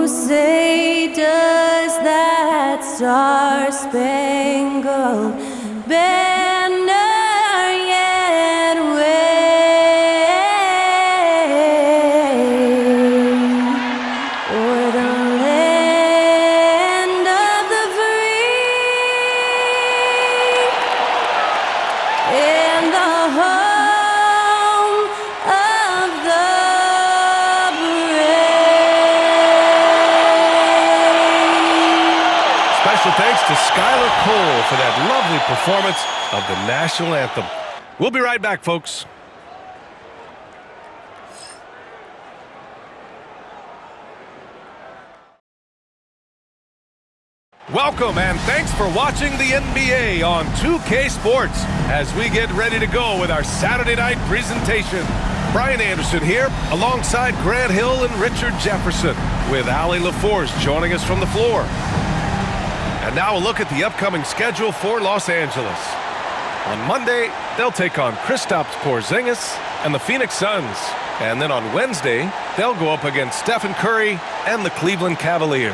say does that star-spangled banner yet wave o'er the land of the free and the home of the Special thanks to Skylar Cole for that lovely performance of the national anthem. We'll be right back, folks. Welcome and thanks for watching the NBA on 2K Sports as we get ready to go with our Saturday night presentation. Brian Anderson here alongside Grant Hill and Richard Jefferson with Allie LaForce joining us from the floor. And now a look at the upcoming schedule for Los Angeles. On Monday, they'll take on Kristaps Porzingis and the Phoenix Suns. And then on Wednesday, they'll go up against Stephen Curry and the Cleveland Cavaliers.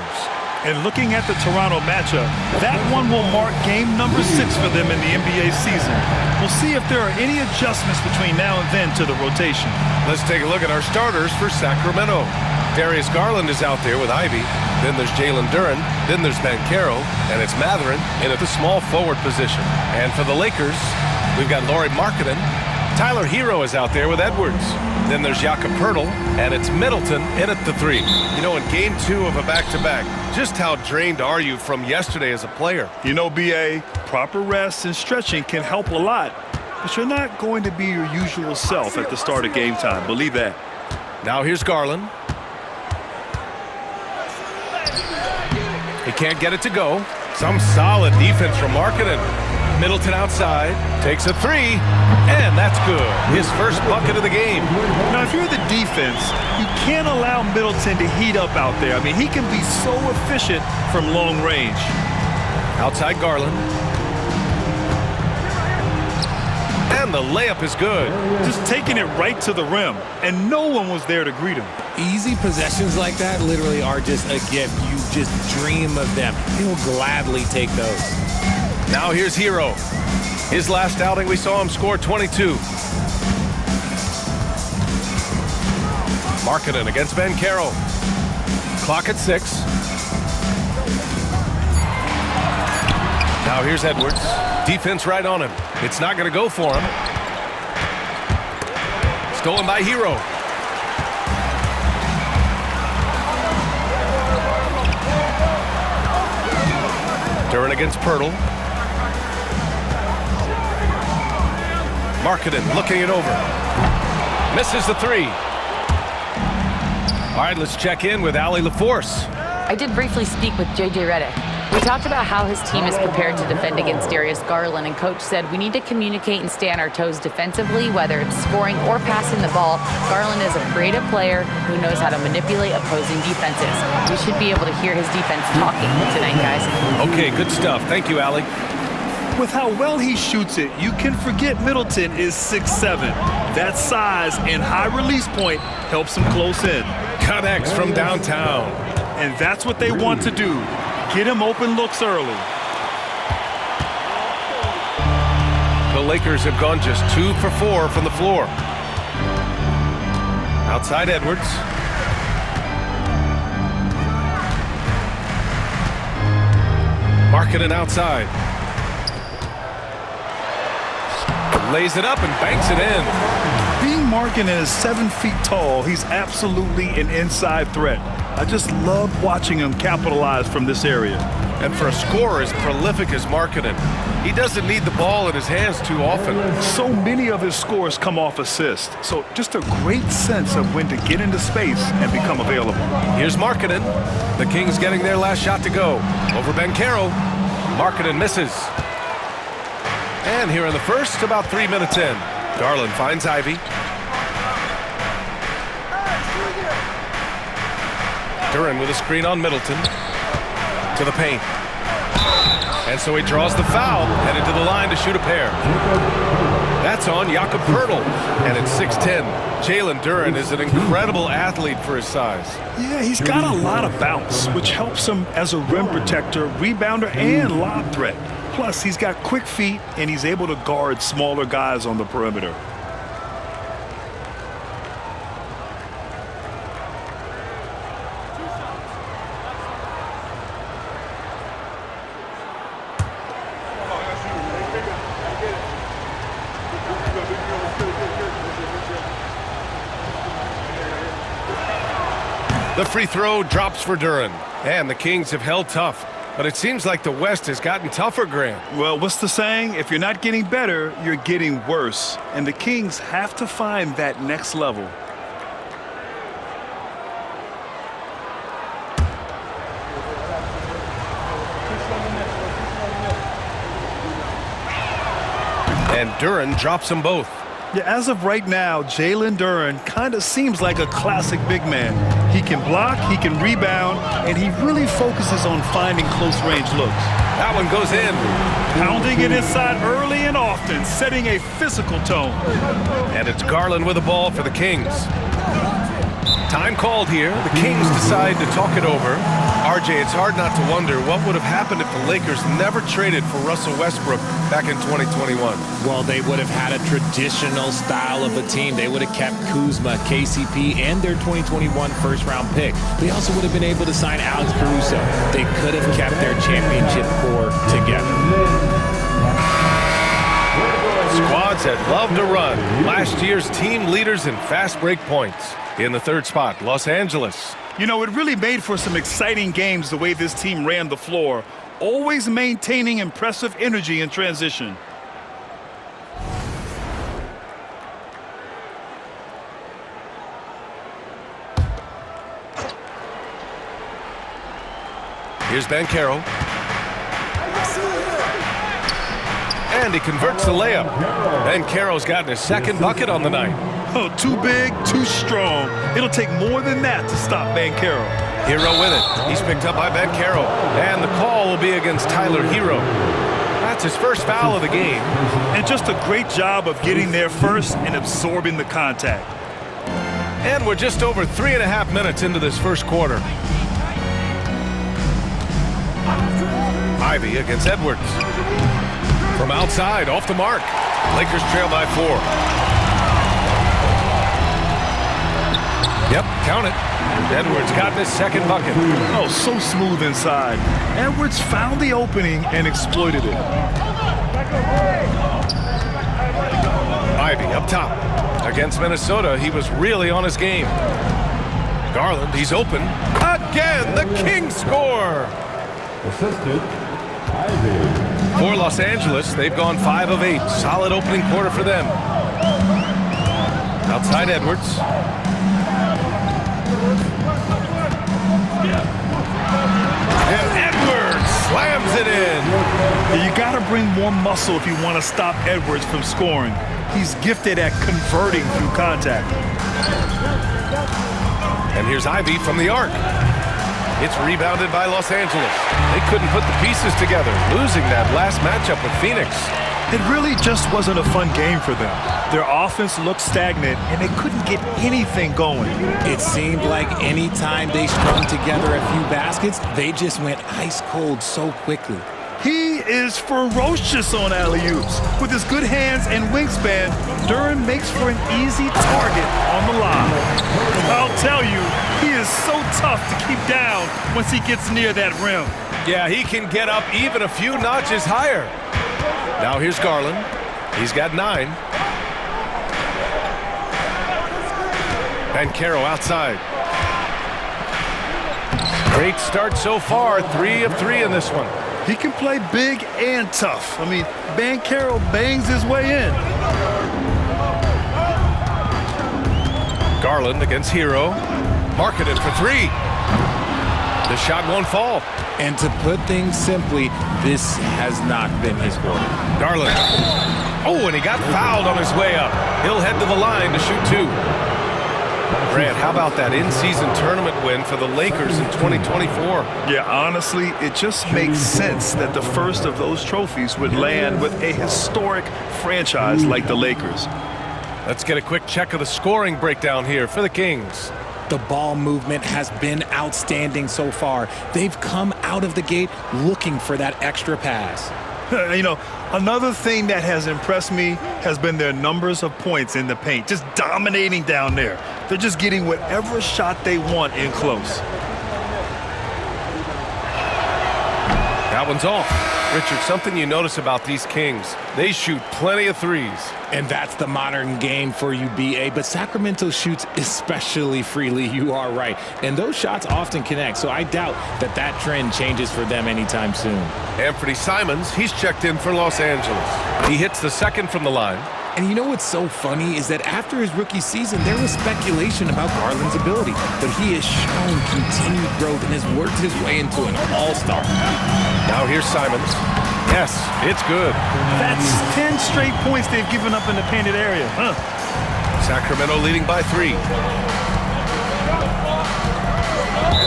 And looking at the Toronto matchup, that one will mark game number 6 for them in the NBA season. We'll see if there are any adjustments between now and then to the rotation. Let's take a look at our starters for Sacramento. Darius Garland is out there with Ivy. Then there's Jalen Duren. Then there's Banchero. And it's Mathurin in at the small forward position. And for the Lakers, we've got Lauri Markkanen. Tyler Hero is out there with Edwards. Then there's Jakob Poeltl, and it's Middleton in at the 3. You know, in game 2 of a back-to-back, just how drained are you from yesterday as a player? You know, B.A., proper rest and stretching can help a lot, but you're not going to be your usual self at the start of game time. Believe that. Now here's Garland. He can't get it to go. Some solid defense from Markkanen. Middleton outside, takes a 3, and that's good. His first bucket of the game. Now, if you're the defense, you can't allow Middleton to heat up out there. I mean, he can be so efficient from long range. Outside Garland. And the layup is good. Just taking it right to the rim, and no one was there to greet him. Easy possessions like that literally are just a gift. You just dream of them. He'll gladly take those. Now here's Hero. His last outing, we saw him score 22. Markkanen against Banchero. Clock at 6. Now here's Edwards. Defense right on him. It's not going to go for him. Stolen by Hero. Duren against Poeltl. Markkanen looking it over. Misses the 3. All right, let's check in with Allie LaForce. I did briefly speak with J.J. Redick. We talked about how his team is prepared to defend against Darius Garland, and Coach said we need to communicate and stay on our toes defensively, whether it's scoring or passing the ball. Garland is a creative player who knows how to manipulate opposing defenses. We should be able to hear his defense talking tonight, guys. Okay, good stuff. Thank you, Allie. With how well he shoots it, you can forget Middleton is 6'7". That size and high release point helps him close in. Connects from downtown. And that's what they want to do. Get him open looks early. The Lakers have gone just 2 for 4 from the floor. Outside Edwards. Markkanen outside. Lays it up and banks it in. Being Markkanen is 7 feet tall, he's absolutely an inside threat. I just love watching him capitalize from this area. And for a scorer as prolific as Markkanen, he doesn't need the ball in his hands too often. So many of his scores come off assists. So just a great sense of when to get into space and become available. Here's Markkanen. The Kings getting their last shot to go. Over Banchero. Markkanen misses. And here in the first, about 3 minutes in. Garland finds Ivy. Duren with a screen on Middleton. To the paint. And so he draws the foul, headed to the line to shoot a pair. That's on Jakob Poeltl, and it's 6-10. Jalen Duren is an incredible athlete for his size. Yeah, he's got a lot of bounce, which helps him as a rim protector, rebounder, and lob threat. Plus, he's got quick feet, and he's able to guard smaller guys on the perimeter. The free throw drops for Duren, and the Kings have held tough. But it seems like the West has gotten tougher, Grant. Well, what's the saying? If you're not getting better, you're getting worse. And the Kings have to find that next level. And Duren drops them both. Yeah, as of right now, Jalen Duren kind of seems like a classic big man. He can block, he can rebound, and he really focuses on finding close-range looks. That one goes in. Pounding it inside early and often, setting a physical tone. And it's Garland with the ball for the Kings. Time called here. The Kings decide to talk it over. RJ, it's hard not to wonder what would have happened if the Lakers never traded for Russell Westbrook back in 2021. Well, they would have had a traditional style of a team. They would have kept Kuzma, KCP, and their 2021 first-round pick. They also would have been able to sign Alex Caruso. They could have kept their championship core together. Squads that love to run. Last year's team leaders in fast break points. In the third spot, Los Angeles. You know, it really made for some exciting games the way this team ran the floor, always maintaining impressive energy in transition. Here's Banchero. And he converts the layup. Banchero's gotten his second bucket on the night. Oh, too big, too strong. It'll take more than that to stop Banchero. Hero with it. He's picked up by Banchero. And the call will be against Tyler Hero. That's his first foul of the game. And just a great job of getting there first and absorbing the contact. And we're just over 3.5 minutes into this first quarter. Ivy against Edwards. From outside, off the mark. Lakers trail by 4. Yep, count it. Edwards got this second bucket. Oh, so smooth inside. Edwards found the opening and exploited it. Ivy up top. Against Minnesota, he was really on his game. Garland, he's open. Again, the Kings score. Assisted, Ivy. For Los Angeles, they've gone 5 of 8. Solid opening quarter for them. Outside Edwards. And Edwards slams it in. You got to bring more muscle if you want to stop Edwards from scoring. He's gifted at converting through contact. And here's Ivy from the arc. It's rebounded by Los Angeles. They couldn't put the pieces together, losing that last matchup with Phoenix. It really just wasn't a fun game for them. Their offense looked stagnant, and they couldn't get anything going. It seemed like any time they strung together a few baskets, they just went ice cold so quickly. He is ferocious on alley-oops. With his good hands and wingspan, Duren makes for an easy target on the line. I'll tell you, he is so tough to keep down once he gets near that rim. Yeah, he can get up even a few notches higher. Now here's Garland. He's got 9. Banchero outside. Great start so far. 3 of 3 in this one. He can play big and tough. I mean, Banchero bangs his way in. Garland against Hero. Marketed for 3. The shot won't fall. And to put things simply, this has not been his quarter. Garland. Oh, and he got fouled on his way up. He'll head to the line to shoot 2. Grant, how about that in-season tournament win for the Lakers in 2024? Yeah, honestly, it just makes sense that the first of those trophies would land with a historic franchise like the Lakers. Let's get a quick check of the scoring breakdown here for the Kings. The ball movement has been outstanding so far. They've come out of the gate looking for that extra pass. You know, another thing that has impressed me has been their numbers of points in the paint, just dominating down there. They're just getting whatever shot they want in close. That one's off. Richard, something you notice about these Kings, they shoot plenty of threes. And that's the modern game for you, B.A., but Sacramento shoots especially freely, you are right. And those shots often connect, so I doubt that that trend changes for them anytime soon. Anthony Simons, he's checked in for Los Angeles. He hits the second from the line. And you know what's so funny is that after his rookie season, there was speculation about Garland's ability, but he has shown continued growth and has worked his way into an all-star. Now here's Simons. Yes, it's good. That's 10 straight points they've given up in the painted area. Sacramento leading by 3.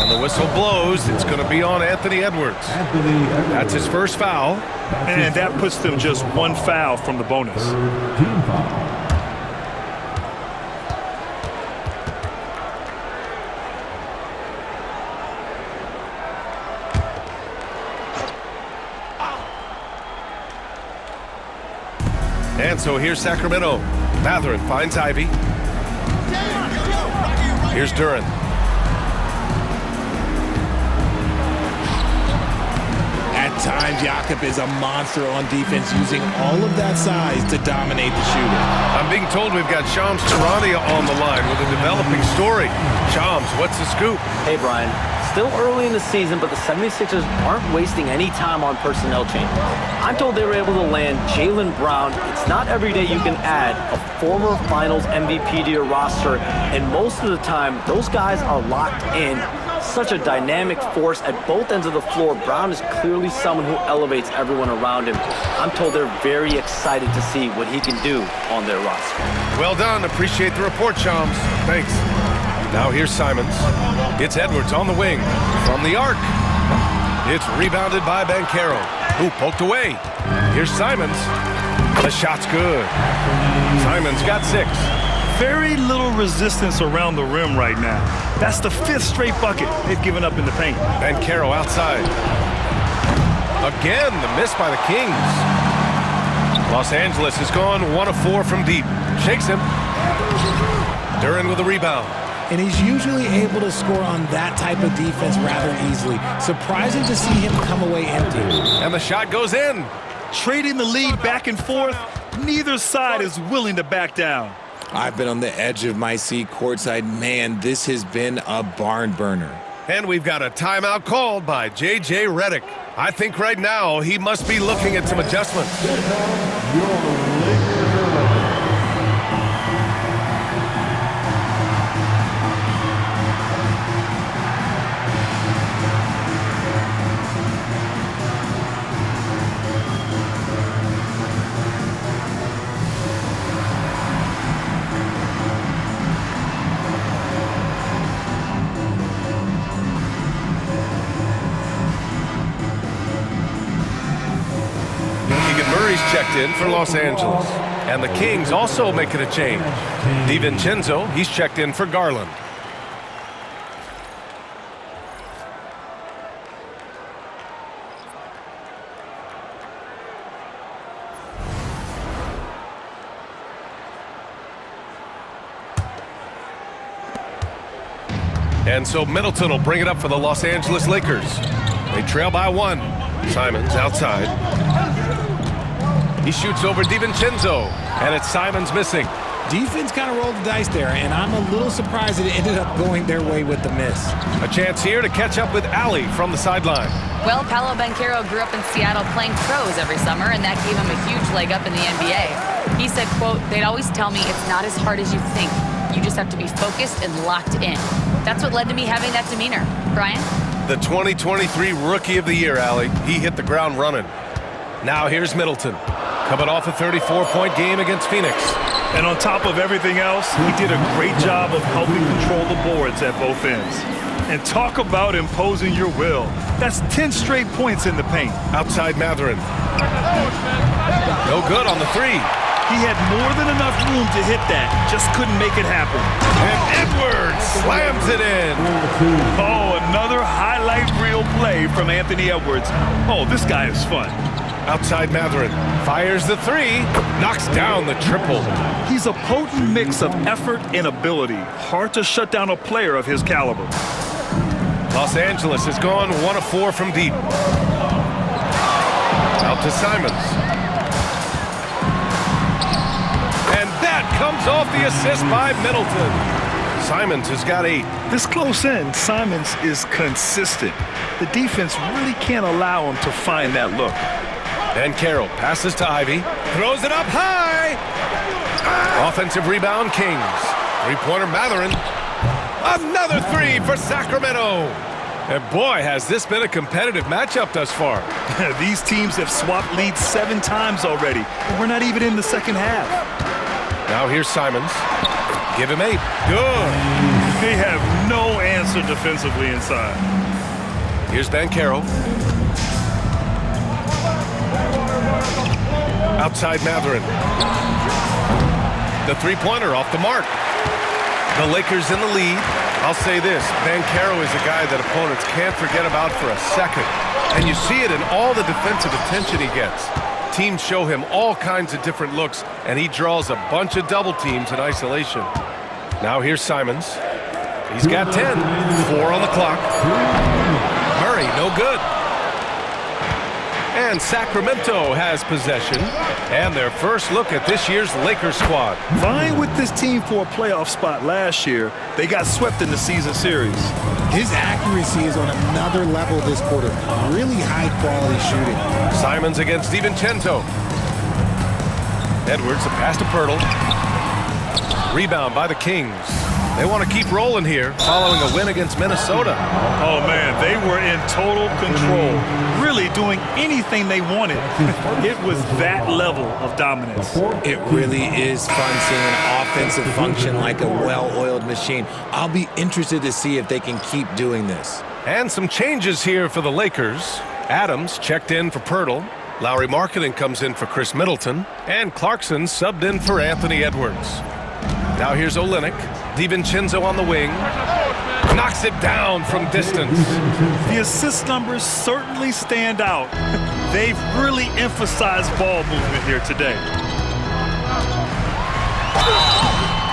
And the whistle blows. It's going to be on Anthony Edwards. That's his first foul. And that puts them just one foul from the bonus. Team foul. And so here's Sacramento. Matherin finds Ivy. Here's Duran. At times, Jakob is a monster on defense, using all of that size to dominate the shooter. I'm being told we've got Shams Charania on the line with a developing story. Shams, what's the scoop? Hey, Brian. Still early in the season, but the 76ers aren't wasting any time on personnel changes. I'm told they were able to land Jaylen Brown. It's not every day you can add a former Finals MVP to your roster, and most of the time, those guys are locked in. Such a dynamic force at both ends of the floor. Brown is clearly someone who elevates everyone around him. I'm told they're very excited to see what he can do on their roster. Well done. Appreciate the report, Shams. Thanks. Now here's Simons. It's Edwards on the wing. From the arc. It's rebounded by Banchero, who poked away. Here's Simons. The shot's good. Simons got 6. Very little resistance around the rim right now. That's the 5th straight bucket they've given up in the paint. Banchero outside. Again, the miss by the Kings. Los Angeles has gone 1 of 4 from deep. Shakes him. Duran with a rebound. And he's usually able to score on that type of defense rather easily. Surprising to see him come away empty. And the shot goes in. Trading the lead back and forth, neither side is willing to back down. I've been on the edge of my seat courtside. Man, this has been a barn burner. And we've got a timeout called by J.J. Redick. I think right now he must be looking at some adjustments. Checked in for Los Angeles. And the Kings also making a change. DiVincenzo, he's checked in for Garland. And so Middleton will bring it up for the Los Angeles Lakers. They trail by 1. Simons outside. He shoots over DiVincenzo, and it's Simons missing. Defense kind of rolled the dice there, and I'm a little surprised that it ended up going their way with the miss. A chance here to catch up with Ali from the sideline. Well, Paolo Banchero grew up in Seattle playing pros every summer, and that gave him a huge leg up in the NBA. He said, quote, "They'd always tell me it's not as hard as you think. You just have to be focused and locked in." That's what led to me having that demeanor. Brian? The 2023 Rookie of the Year, Ali. He hit the ground running. Now here's Middleton. Coming off a 34-point game against Phoenix. And on top of everything else, he did a great job of helping control the boards at both ends. And talk about imposing your will. That's 10 straight points in the paint. Outside Matherin. No good on the three. He had more than enough room to hit that, just couldn't make it happen. And Edwards slams it in. Oh, another highlight reel play from Anthony Edwards. Oh, this guy is fun. Outside Matherin fires the three, knocks down the triple. He's a potent mix of effort and ability. Hard to shut down a player of his caliber. Los Angeles has gone 1 of 4 from deep. Out to Simons. And that comes off the assist by Middleton. Simons has got 8. This close in, Simons is consistent. The defense really can't allow him to find that look. Then Carroll passes to Ivy, throws it up high. Offensive rebound, Kings. Three-pointer, Matherin. Another three for Sacramento. And boy, has this been a competitive matchup thus far. These teams have swapped leads 7 times already, and we're not even in the second half. Now here's Simons. Give him 8. Good. They have no answer defensively inside. Here's Ben Carroll. Outside Matherin. The three-pointer off the mark. The Lakers in the lead. I'll say this, Ben Carroll is a guy that opponents can't forget about for a second. And you see it in all the defensive attention he gets. Teams show him all kinds of different looks, and he draws a bunch of double teams in isolation. Now here's Simons. He's got 10. 4 on the clock. Murray, no good. And Sacramento has possession, and their first look at this year's Lakers squad. Vying with this team for a playoff spot last year, they got swept in the season series. His accuracy is on another level this quarter. Really high-quality shooting. Simons against DiVincenzo. Edwards, a pass to Pirtle. Rebound by the Kings. They want to keep rolling here following a win against Minnesota. Oh, man, they were in total control, really doing anything they wanted. It was that level of dominance. It really is fun seeing an offensive function like a well-oiled machine. I'll be interested to see if they can keep doing this. And some changes here for the Lakers. Adams checked in for Pirtle. Lowry Markkanen comes in for Chris Middleton. And Clarkson subbed in for Anthony Edwards. Now here's Olynyk. DiVincenzo on the wing. Knocks it down from distance. The assist numbers certainly stand out. They've really emphasized ball movement here today.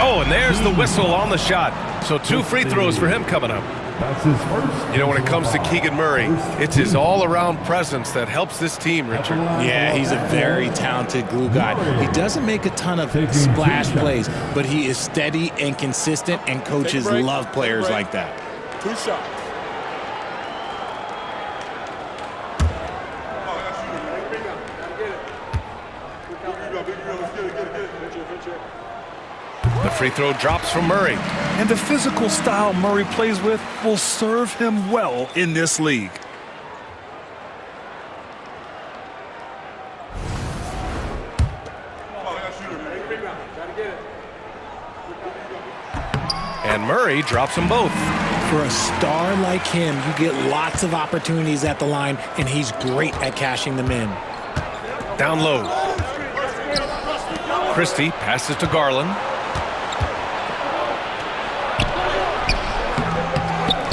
Oh, and there's the whistle on the shot. So 2 free throws for him coming up. That's his first. You know, when it comes to Keegan Murray, it's his all-around presence that helps this team, Richard. Yeah, he's a very talented glue guy. He doesn't make a ton of splash plays, but he is steady and consistent, and coaches love players like that. 2 shots. The free throw drops from Murray. And the physical style Murray plays with will serve him well in this league. And Murray drops them both. For a star like him, you get lots of opportunities at the line, and he's great at cashing them in. Down low. Christie passes to Garland.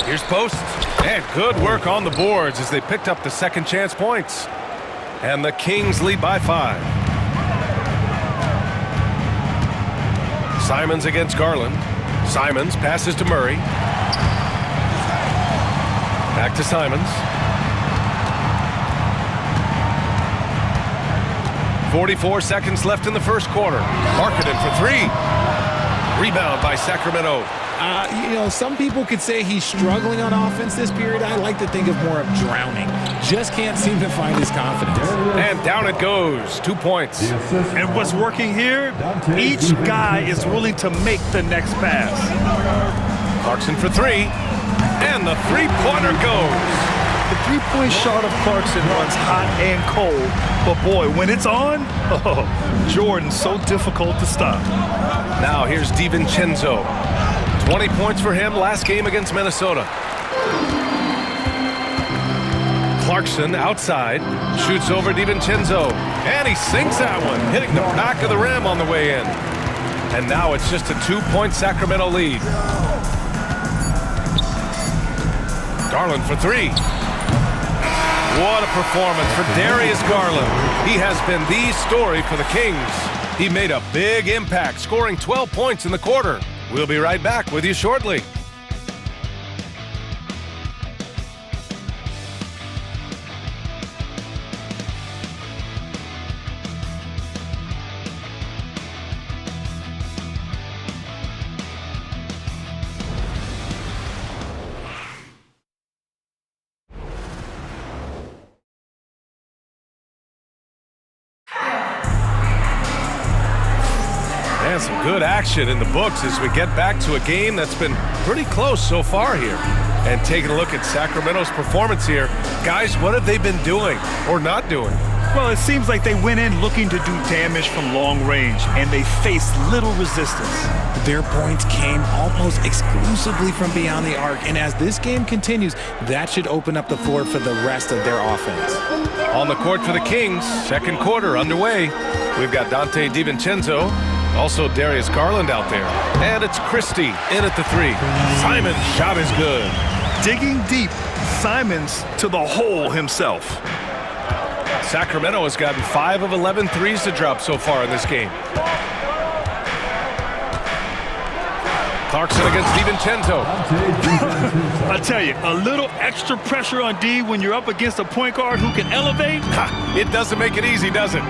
Here's Post. And good work on the boards as they picked up the second chance points. And the Kings lead by 5. Simons against Garland. Simons passes to Murray. Back to Simons. 44 seconds left in the first quarter. Markkanen for 3. Rebound by Sacramento. You know, some people could say he's struggling on offense this period. I like to think of more of drowning. Just can't seem to find his confidence. And down it goes. 2 points. And what's working here? Each guy is willing to make the next pass. Clarkson for 3. And the three-pointer goes. The three-point shot of Clarkson runs hot and cold, but boy, when it's on, Jordan's so difficult to stop. Now here's DiVincenzo. 20 points for him last game against Minnesota. Clarkson outside, shoots over DiVincenzo, and he sinks that one, hitting the back of the rim on the way in. And now it's just a 2-point Sacramento lead. Garland for three. What a performance for Darius Garland. He has been the story for the Kings. He made a big impact, scoring 12 points in the quarter. We'll be right back with you shortly. And some good action in the books as we get back to a game that's been pretty close so far here. And taking a look at Sacramento's performance here, guys, what have they been doing or not doing? Well, it seems like they went in looking to do damage from long range, and they faced little resistance. Their points came almost exclusively from beyond the arc, and as this game continues, that should open up the floor for the rest of their offense. On the court for the Kings, second quarter underway. We've got Dante DiVincenzo, also Darius Garland out there. And it's Christie in at the three. Simon's shot is good. Digging deep, Simons to the hole himself. Sacramento has gotten 5 of 11 threes to drop so far in this game. Clarkson against DiVincenzo. I tell you, a little extra pressure on D when you're up against a point guard who can elevate. It doesn't make it easy, does it?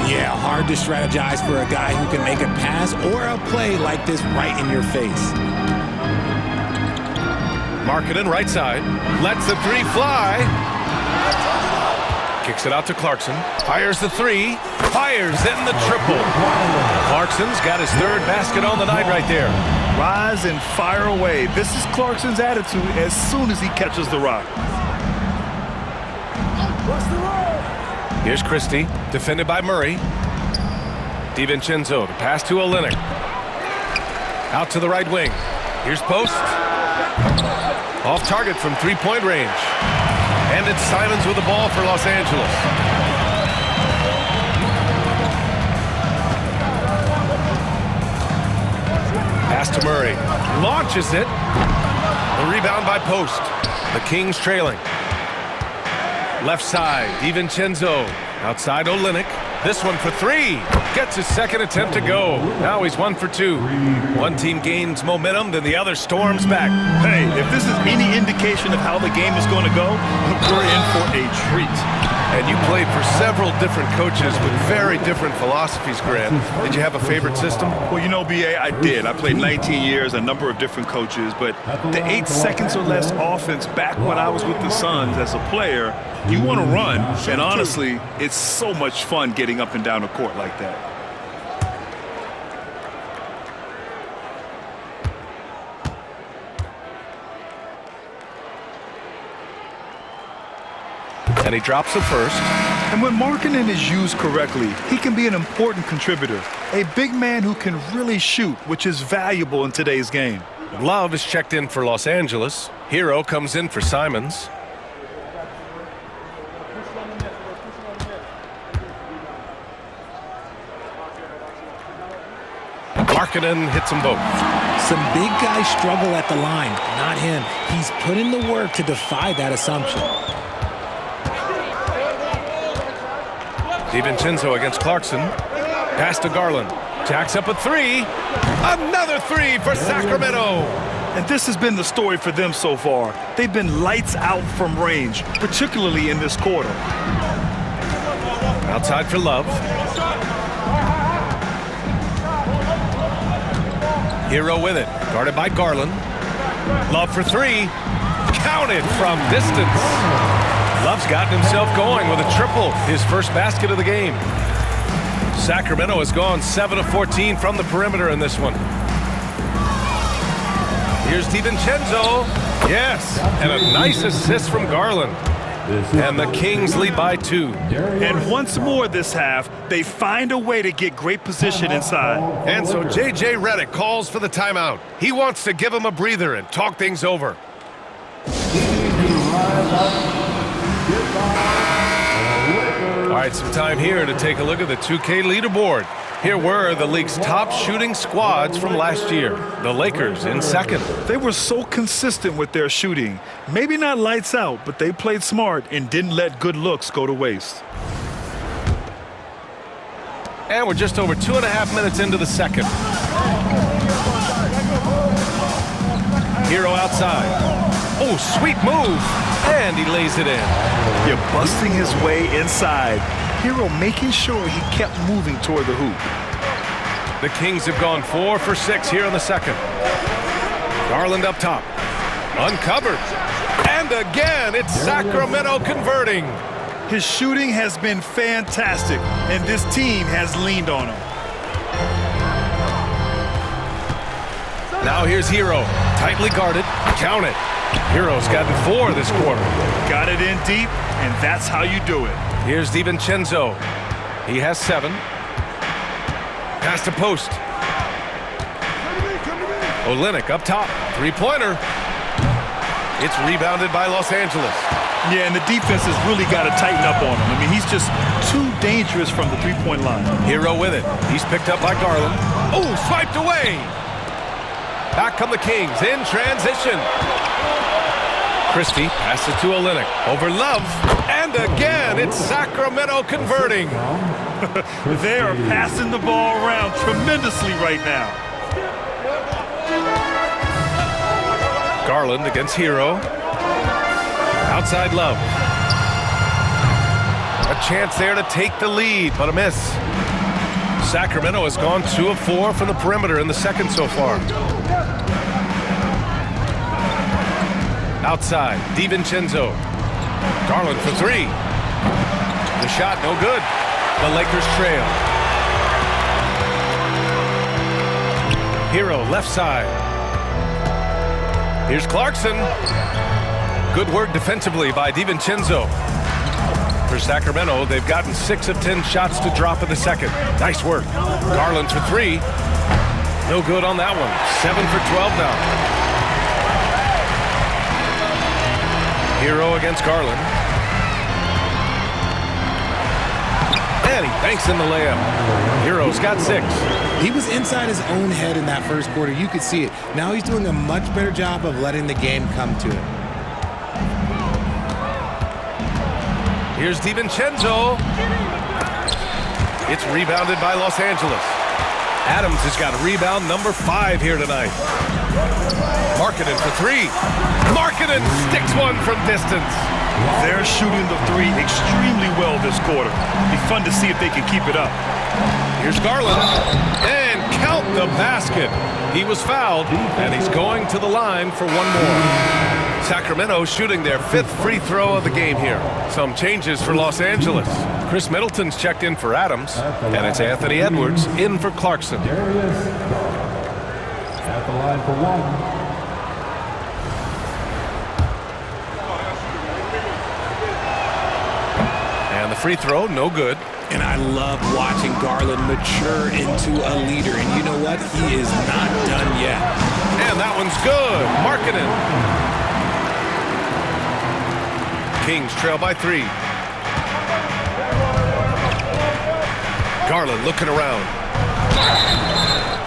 Yeah, hard to strategize for a guy who can make a pass or a play like this right in your face. Markkanen right side. Lets the three fly. Kicks it out to Clarkson. Fires the three. Fires in the triple. Clarkson's got his third basket on the night right there. Rise and fire away. This is Clarkson's attitude as soon as he catches the rock. Here's Christie, defended by Murray. DiVincenzo, the pass to Olynyk. Out to the right wing. Here's Post. Off target from three-point range. And it's Simons with the ball for Los Angeles. Pass to Murray. Launches it. The rebound by Post. The Kings trailing. Left side, DiVincenzo. Outside Olynyk. This one for three. Gets his second attempt to go. Now he's 1 for 2. One team gains momentum, then the other storms back. Hey, if this is any indication of how the game is going to go, we're in for a treat. And you played for several different coaches with very different philosophies, Grant. Did you have a favorite system? Well, you know, B.A., I did. I played 19 years, a number of different coaches, but the 8 seconds or less offense back when I was with the Suns as a player, you want to run, and honestly, it's so much fun getting up and down the court like that. And he drops the first. And when Markkanen is used correctly, he can be an important contributor. A big man who can really shoot, which is valuable in today's game. Love is checked in for Los Angeles. Hero comes in for Simons. Markkanen hits them both. Some big guys struggle at the line, not him. He's put in the work to defy that assumption. DiVincenzo against Clarkson. Pass to Garland. Jacks up a three. Another three for Sacramento. And this has been the story for them so far. They've been lights out from range, particularly in this quarter. Outside for Love. Hero with it. Guarded by Garland. Love for three. Counted from distance. Love's gotten himself going with a triple, his first basket of the game. Sacramento has gone 7 of 14 from the perimeter in this one. Here's DiVincenzo. Yes, and a nice assist from Garland. And the Kings lead by 2. And once more this half, they find a way to get great position inside. And so J.J. Redick calls for the timeout. He wants to give him a breather and talk things over. All right, some time here to take a look at the 2K leaderboard. Here were the league's top shooting squads from last year. The Lakers in second. They were so consistent with their shooting. Maybe not lights out, but they played smart and didn't let good looks go to waste. And we're just over 2.5 minutes into the second. Hero outside. Oh, sweet move. And he lays it in. You're busting his way inside. Hero making sure he kept moving toward the hoop. The Kings have gone 4 for 6 here in the second. Garland up top. Uncovered. And again, it's Sacramento converting. His shooting has been fantastic, and this team has leaned on him. Now here's Hero. Tightly guarded. Count it. Hero's gotten 4 this quarter. Got it in deep, and that's how you do it. Here's DiVincenzo. He has 7. Pass to post. Olynyk up top. Three-pointer. It's rebounded by Los Angeles. Yeah, and the defense has really got to tighten up on him. I mean, he's just too dangerous from the three-point line. Hero with it. He's picked up by Garland. Oh, swiped away. Back come the Kings in transition. Christie passes to Olynyk. Over Love. And again, it's Sacramento converting. They are passing the ball around tremendously right now. Garland against Hero. Outside Love. A chance there to take the lead, but a miss. Sacramento has gone 2 of 4 from the perimeter in the second so far. Outside, DiVincenzo. Garland for 3. The shot no good. The Lakers trail. Hero left side. Here's Clarkson. Good work defensively by DiVincenzo. For Sacramento, they've gotten 6 of 10 shots to drop in the second. Nice work. Garland for 3. No good on that one. 7 for 12 now. Hero against Garland. And he banks in the layup. Hero's got 6. He was inside his own head in that first quarter. You could see it. Now he's doing a much better job of letting the game come to him. Here's DiVincenzo. It's rebounded by Los Angeles. Adams has got rebound number 5 here tonight. Markkanen for 3. Markkanen sticks one from distance. They're shooting the 3 extremely well this quarter. Be fun to see if they can keep it up. Here's Garland. And count the basket. He was fouled, and he's going to the line for 1 more. Sacramento shooting their 5th free throw of the game here. Some changes for Los Angeles. Chris Middleton's checked in for Adams, and it's Anthony Edwards in for Clarkson. At the line for 1. And the free throw, no good. And I love watching Garland mature into a leader. And you know what? He is not done yet. And that one's good. Markkanen. Kings trail by 3. Garland looking around.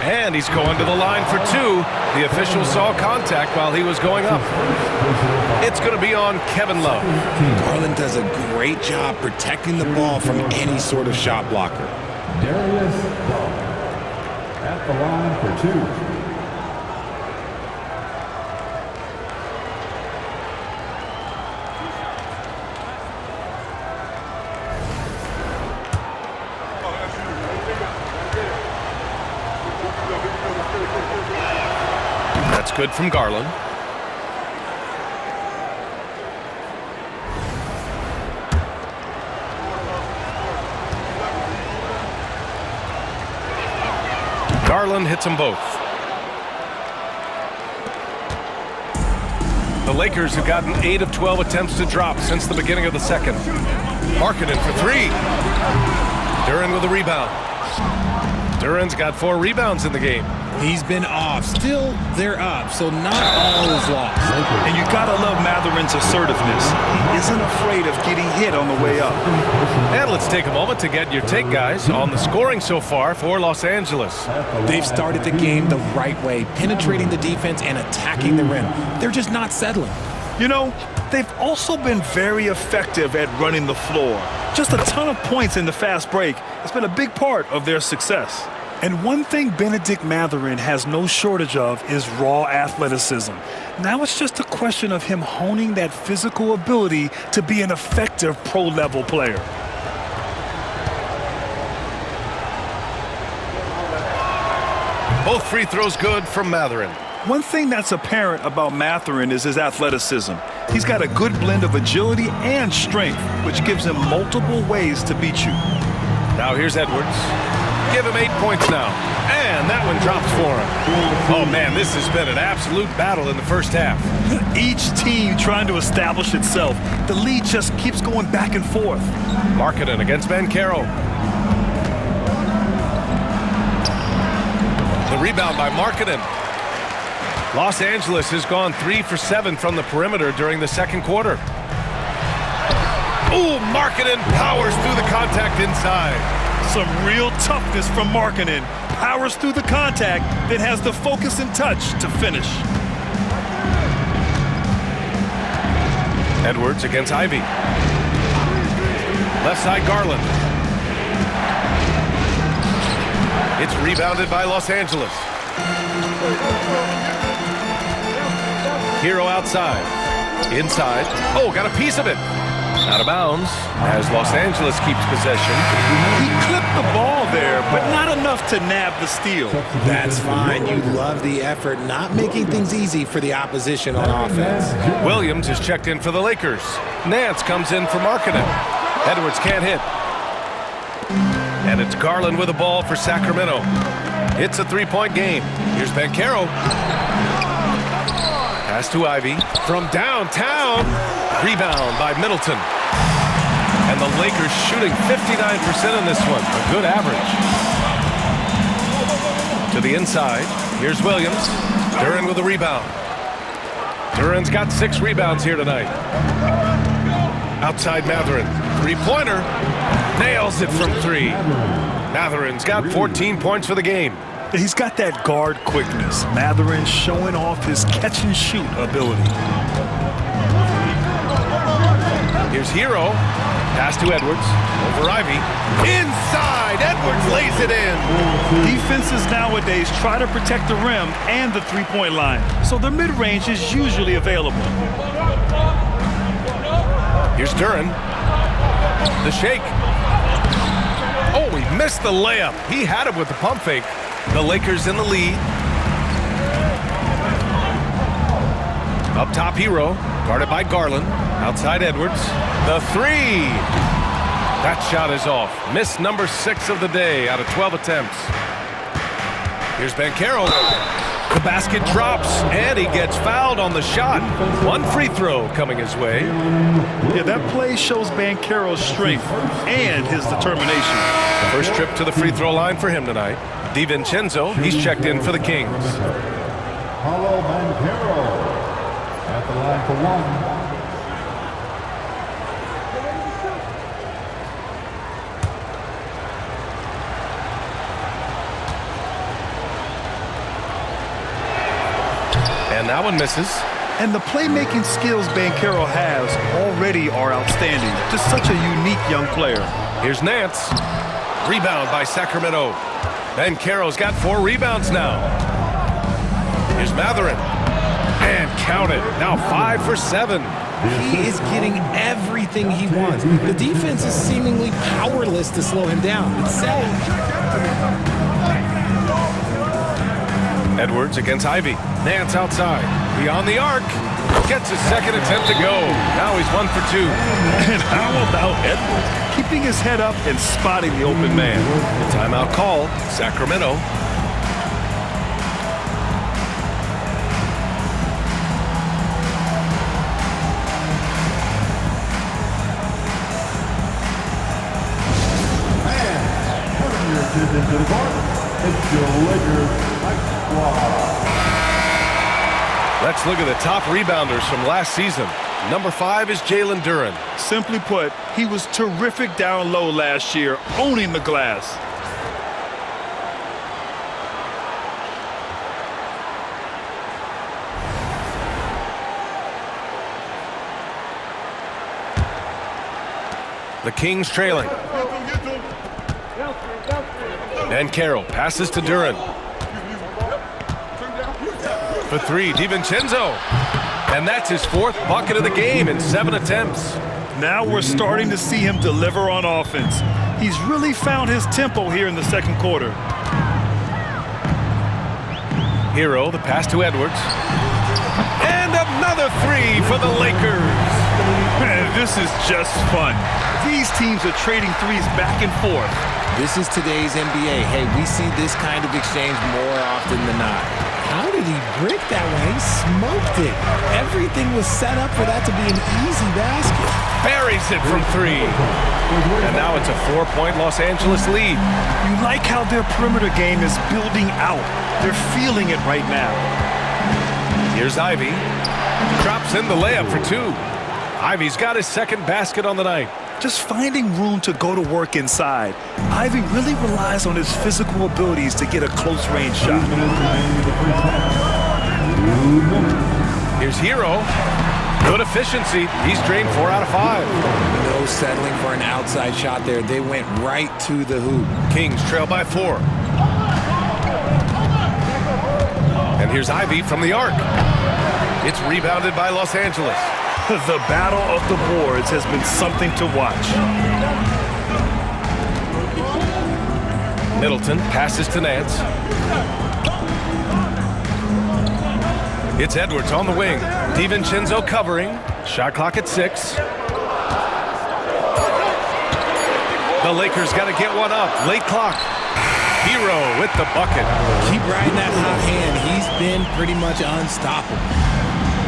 And he's going to the line for 2. The official saw contact while he was going up. It's going to be on Kevin Love. Garland does a great job protecting the ball from any sort of shot blocker. Darius at the line for 2. That's good from Garland. Garland hits them both. The Lakers have gotten 8 of 12 attempts to drop since the beginning of the second. Markkanen for 3. Duren with a rebound. Duren's got 4 rebounds in the game. He's been off. Still, they're up, so not all is lost. And you gotta love Matherin's assertiveness. He isn't afraid of getting hit on the way up. And let's take a moment to get your take, guys, on the scoring so far for Los Angeles. They've started the game the right way, penetrating the defense and attacking the rim. They're just not settling. You know, they've also been very effective at running the floor. Just a ton of points in the fast break has been a big part of their success. And one thing Benedict Mathurin has no shortage of is raw athleticism. Now it's just a question of him honing that physical ability to be an effective pro-level player. Both free throws good from Mathurin. One thing that's apparent about Mathurin is his athleticism. He's got a good blend of agility and strength, which gives him multiple ways to beat you. Now here's Edwards. Give him 8 points now. And that one drops for him. Oh, man, this has been an absolute battle in the first half. Each team trying to establish itself. The lead just keeps going back and forth. Markkanen against Banchero. The rebound by Markkanen. Los Angeles has gone 3 for 7 from the perimeter during the second quarter. Ooh, Markkanen powers through the contact inside. Some real toughness from Markkanen. Powers through the contact, then has the focus and touch to finish. Edwards against Ivy. Left side Garland. It's rebounded by Los Angeles. Hero outside. Inside. Oh, got a piece of it. Out of bounds as Los Angeles keeps possession. He clipped the ball there, but not enough to nab the steal. That's fine. You love the effort, not making things easy for the opposition on offense. Williams is checked in for the Lakers. Nance comes in for Markkanen. Edwards can't hit. And it's Garland with the ball for Sacramento. It's a 3-point game. Here's Banchero. Pass to Ivy from downtown. Rebound by Middleton. And the Lakers shooting 59% in this one. A good average. To the inside. Here's Williams. Duren with a rebound. Duren's got 6 rebounds here tonight. Outside Mathurin. 3-pointer. Nails it from 3. Mathurin's got 14 points for the game. He's got that guard quickness. Mathurin showing off his catch-and-shoot ability. Here's Hero. Pass to Edwards. Over Ivy. Inside. Edwards lays it in. Defenses nowadays try to protect the rim and the three-point line, so the mid-range is usually available. Here's Duren. The shake. Oh, he missed the layup. He had it with the pump fake. The Lakers in the lead. Up top, Hero. Guarded by Garland. Outside Edwards. The 3. That shot is off. Miss number 6 of the day out of 12 attempts. Here's Banchero. The basket drops, and he gets fouled on the shot. 1 free throw coming his way. Yeah, that play shows Banchero's strength and his determination. First trip to the free throw line for him tonight. DiVincenzo, he's checked in for the Kings. Paulo Banchero at the line for 1. And that one misses. And the playmaking skills Banchero has already are outstanding. Just such a unique young player. Here's Nance. Rebound by Sacramento. Banchero's got 4 rebounds now. Here's Mathurin. And count it. Now 5 for 7. He is getting everything he wants. The defense is seemingly powerless to slow him down. It's sad. Edwards against Ivy. Nance outside. Beyond the arc. Gets his second attempt to go. Now he's 1 for 2. And how about Edwards? Keeping his head up and spotting the open man. Timeout call. Sacramento. introductions into the court. It's your Lakers Night Squad. Let's look at the top rebounders from last season. Number 5 is Jalen Duren. Simply put, he was terrific down low last year, owning the glass. The Kings trailing. And Carroll passes to Duren. For 3, DiVincenzo. And that's his 4th bucket of the game in 7 attempts. Now we're starting to see him deliver on offense. He's really found his tempo here in the second quarter. Hero, the pass to Edwards. And another 3 for the Lakers. Man, this is just fun. These teams are trading threes back and forth. This is today's NBA. Hey, we see this kind of exchange more often than not. How did he break that one? He smoked it. Everything was set up for that to be an easy basket. Buries it from 3. And now it's a 4-point Los Angeles lead. You like how their perimeter game is building out. They're feeling it right now. Here's Ivy. Drops in the layup for 2. Ivy's got his 2nd basket on the night. Just finding room to go to work inside. Ivy really relies on his physical abilities to get a close-range shot. Here's Hero. Good efficiency. He's drained 4 out of 5. No settling for an outside shot there. They went right to the hoop. Kings trail by 4. And here's Ivy from the arc. It's rebounded by Los Angeles. The battle of the boards has been something to watch. Middleton passes to Nance. It's Edwards on the wing. DiVincenzo covering. Shot clock at 6. The Lakers got to get one up. Late clock. Hero with the bucket. Keep riding that hot hand. He's been pretty much unstoppable.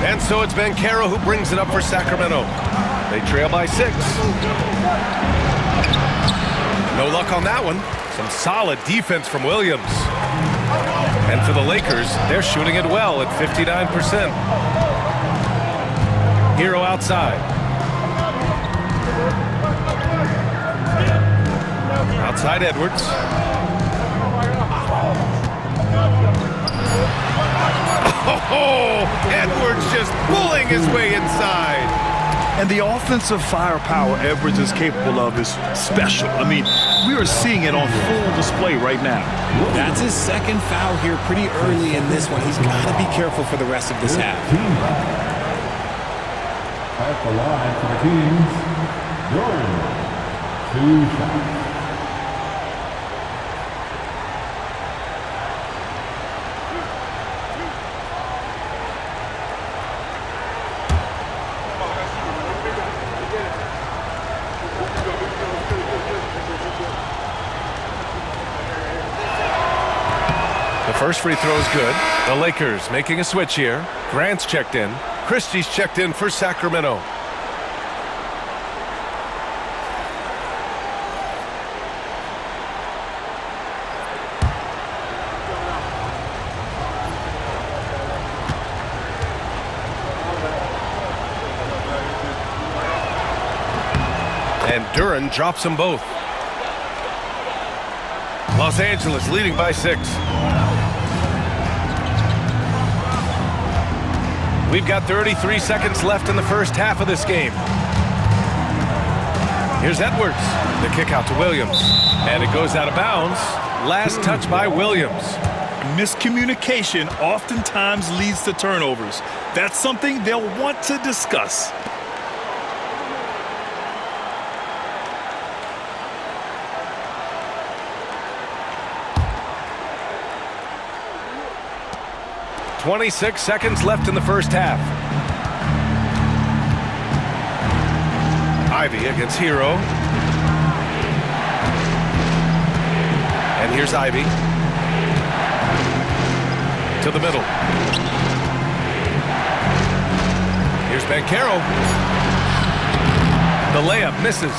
And so it's Banchero who brings it up for Sacramento. They trail by 6. No luck on that one. Some solid defense from Williams. And for the Lakers, they're shooting it well at 59%. Hero outside. Outside Edwards. Oh, Edwards just pulling his way inside. And the offensive firepower Edwards is capable of is special. I mean, we are seeing it on full display right now. That's his 2nd foul here pretty early in this one. He's got to be careful for the rest of this half. At the line for the Kings, Duren. 2 shots. The first free throw is good. The Lakers making a switch here. Grant's checked in. Christie's checked in for Sacramento. And Duren drops them both. Los Angeles leading by 6. We've got 33 seconds left in the first half of this game. Here's Edwards. The kick out to Williams. And it goes out of bounds. Last touch by Williams. Miscommunication oftentimes leads to turnovers. That's something they'll want to discuss. .26 seconds left in the first half. Ivy against Hero. And here's Ivy. To the middle. Here's Banchero. The layup misses.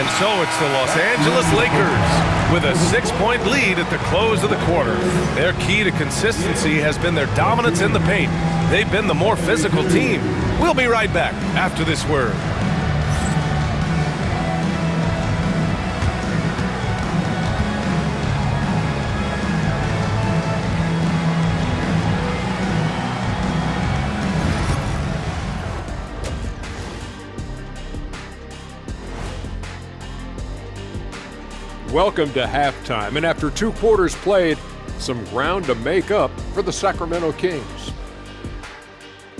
And So it's the Los Angeles Lakers with a 6-point lead at the close of the quarter. Their key to consistency has been their dominance in the paint. They've been the more physical team. We'll be right back after this word. Welcome to halftime, and after 2 quarters played, some ground to make up for the Sacramento Kings.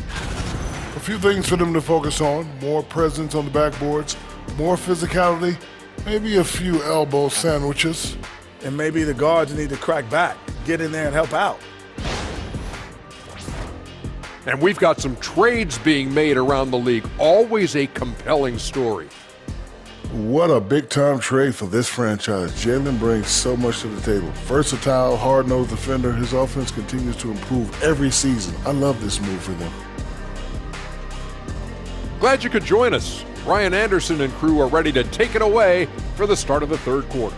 A few things for them to focus on: more presence on the backboards, more physicality, maybe a few elbow sandwiches. And maybe the guards need to crack back, get in there and help out. And we've got some trades being made around the league, always a compelling story. What a big-time trade for this franchise. Jalen brings so much to the table. Versatile, hard-nosed defender. His offense continues to improve every season. I love this move for them. Glad you could join us. Ryan Anderson and crew are ready to take it away for the start of the third quarter.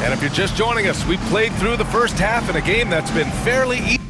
And if you're just joining us, we played through the first half in a game that's been fairly easy.